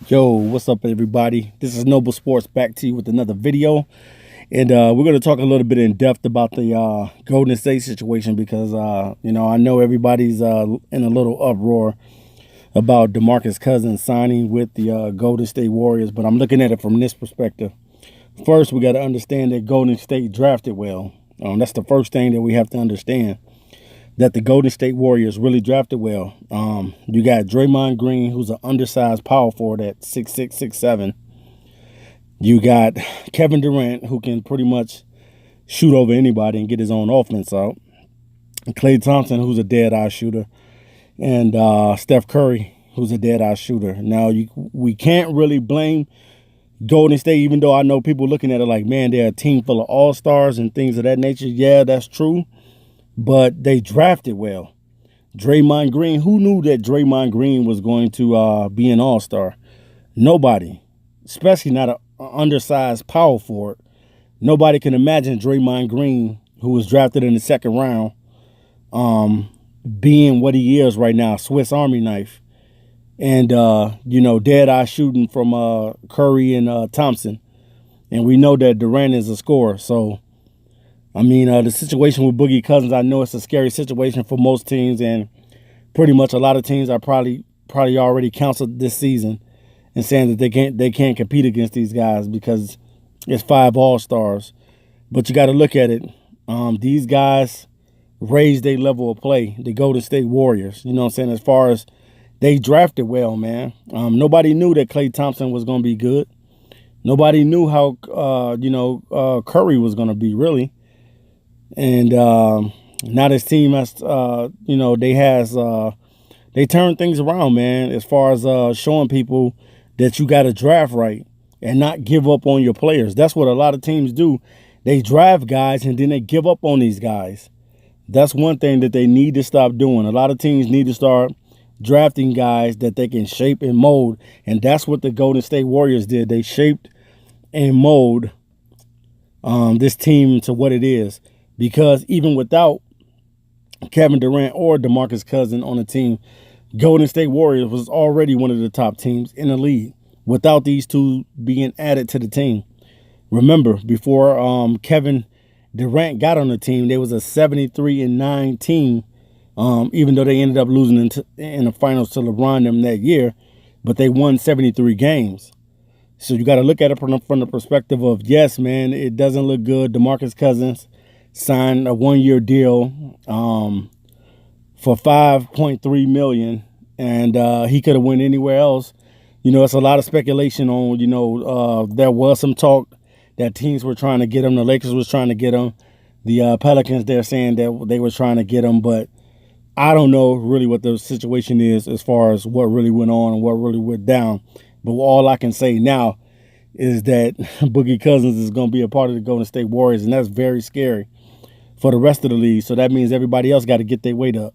Yo, what's up, everybody? This is Noble Sports back to you with another video. And we're going to talk a little bit in depth about the Golden State situation because, I know everybody's in a little uproar about DeMarcus Cousins signing with the Golden State Warriors, but I'm looking at it from this perspective. First, we got to understand that Golden State drafted well. That's the first thing that we have to understand, that the Golden State Warriors really drafted well. You got Draymond Green, who's an undersized power forward at 6'6", 6'7". You got Kevin Durant, who can pretty much shoot over anybody and get his own offense out. Klay Thompson, who's a dead-eye shooter. And Steph Curry, who's a dead-eye shooter. Now, we can't really blame Golden State, even though I know people looking at it like, man, they're a team full of all-stars and things of that nature. Yeah, that's true. But they drafted well. Draymond Green, who knew that Draymond Green was going to be an all-star? Nobody, especially not an undersized power forward. Nobody can imagine Draymond Green, who was drafted in the second round, being what he is right now, Swiss Army knife. And, dead-eye shooting from Curry and Thompson. And we know that Durant is a scorer, so the situation with Boogie Cousins, I know it's a scary situation for most teams, and pretty much a lot of teams are probably already canceled this season and saying that they can't compete against these guys because it's 5 all-stars. But you got to look at it. These guys raised their level of play. The Golden State Warriors, as far as they drafted well, man. Nobody knew that Klay Thompson was going to be good. Nobody knew how, Curry was going to be, really. And now this team has, they turned things around, man, as far as showing people that you got to draft right and not give up on your players. That's what a lot of teams do. They draft guys and then they give up on these guys. That's one thing that they need to stop doing. A lot of teams need to start drafting guys that they can shape and mold. And that's what the Golden State Warriors did. They shaped and mold this team to what it is. Because even without Kevin Durant or DeMarcus Cousins on the team, Golden State Warriors was already one of the top teams in the league without these two being added to the team. Remember, before Kevin Durant got on the team, there was a 73-9 team, even though they ended up losing in the finals to LeBron them that year, but they won 73 games. So you got to look at it from the perspective of, yes, man, it doesn't look good. DeMarcus Cousins signed a 1-year deal for $5.3 million, and he could have went anywhere else. It's a lot of speculation on, there was some talk that teams were trying to get him. The Lakers was trying to get him. The Pelicans, they're saying that they were trying to get him, but I don't know really what the situation is as far as what really went on and what really went down. But all I can say now is that Boogie Cousins is going to be a part of the Golden State Warriors, and that's very scary for the rest of the league. So that means everybody else got to get their weight up.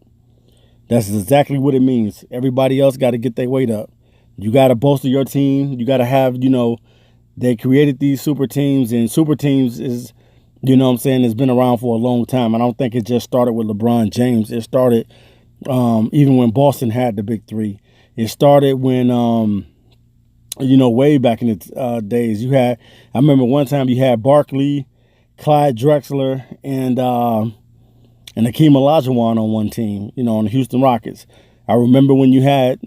That's exactly what it means. Everybody else got to get their weight up. You got to bolster your team. You got to have, they created these super teams, and super teams is, it's been around for a long time. I don't think it just started with LeBron James. It started even when Boston had the big three. It started when, way back in the days. I remember one time you had Barkley, Clyde Drexler, and Hakeem Olajuwon on one team, on the Houston Rockets. I remember when you had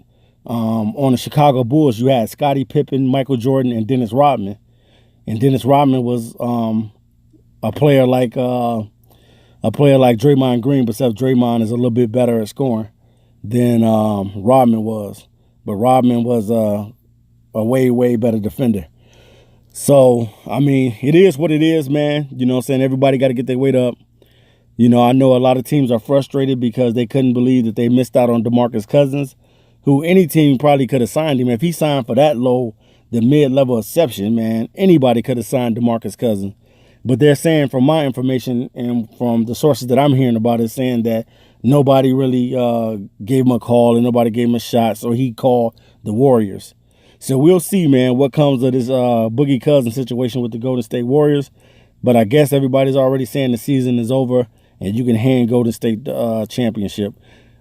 on the Chicago Bulls, you had Scottie Pippen, Michael Jordan, and Dennis Rodman. And Dennis Rodman was a player like Draymond Green, but except Draymond is a little bit better at scoring than Rodman was. But Rodman was a way, way better defender. So, it is what it is, man. Everybody got to get their weight up. I know a lot of teams are frustrated because they couldn't believe that they missed out on DeMarcus Cousins, who any team probably could have signed him. If he signed for that low, the mid-level exception, man, anybody could have signed DeMarcus Cousins. But they're saying, from my information and from the sources that I'm hearing about it, saying that nobody really gave him a call and nobody gave him a shot, so he called the Warriors. So we'll see, man, what comes of this Boogie Cousins situation with the Golden State Warriors. But I guess everybody's already saying the season is over and you can hand Golden State championship.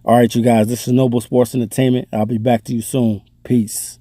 All right, you guys, this is Noble Sports Entertainment. I'll be back to you soon. Peace.